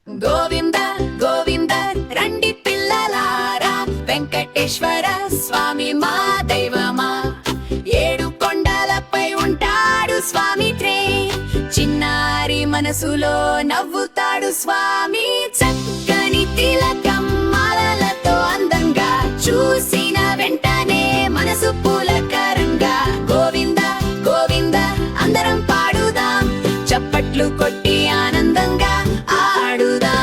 గోవింద గోవింద రండి పిల్లలారా, వెంకటేశ్వర స్వామి మా దైవమా. ఏడు కొండలపై ఉంటాడు స్వామి త్రే, చిన్నారి మనసులో నవ్వుతాడు స్వామి. చక్కని తిలకం మాలలతో అందంగా, చూసిన వెంటనే మనసు పులకరంగా. గోవింద గోవింద అందరం పాడుదాం, చప్పట్లు కొట్టి ఆనందంగా ఆడుదాం.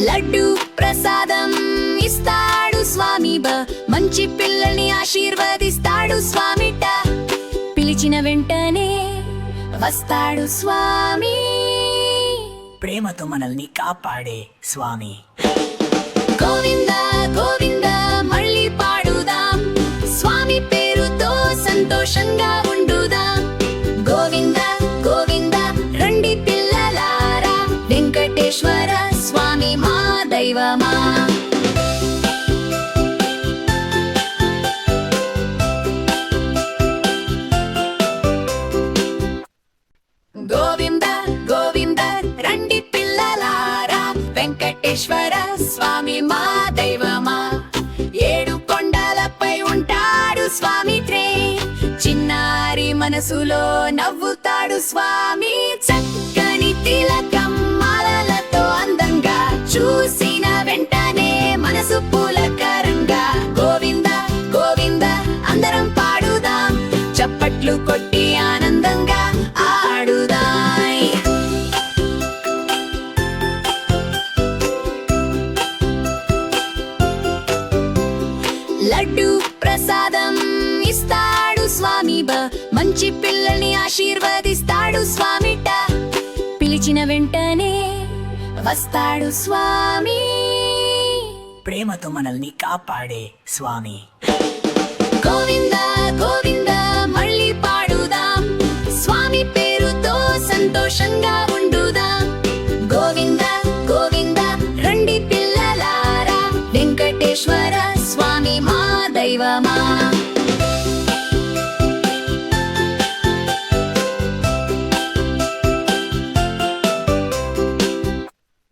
లడ్డు ప్రసాదం ఇస్తాడు స్వామి మంచి పిల్లల్ని ఆశీర్వదిస్తాడు స్వామిట. పిలిచిన వెంటనే వస్తాడు స్వామి, ప్రేమతో మనల్ని కాపాడే స్వామి. గోవింద గోవింద మళ్ళీ పాడుదాం, స్వామి పేరుతో సంతోషంగా ఉండుదాం. గోవింద గోవింద రండి పిల్లలారా, వెంకటేశ్వర స్వామి మా దైవమా. గోవింద గోవింద రండి పిల్లలారా, వెంకటేశ్వర స్వామి మా దైవమా. ఏడు కొండలపై ఉంటాడు స్వామి త్రే, చిన్నారి మనసులో నవ్వుతాడు స్వామి. చక్కని తిలకం మాలలతో అందంగా, చూసిన వెంటనే మనసు పులకరంగా. గోవింద గోవింద అందరం పాడుదాం, చప్పట్లు కొట్టి ఆనందంగా ఆడుదాం. లడ్డు ప్రసాదం ఇస్తాడు స్వామి మంచి పిల్లల్ని ఆశీర్వదిస్తాడు స్వామిట. పిలిచిన వెంటనే వస్తాడు స్వామి, ప్రేమతో మనల్ని కాపాడే స్వామి. గోవింద గోవింద మళ్ళీ పాడుదాం, స్వామి పేరుతో సంతోషంగా ఉండుదాం. గోవింద గోవింద రండి పిల్లలారా, వెంకటేశ్వర స్వామి మా దైవమా.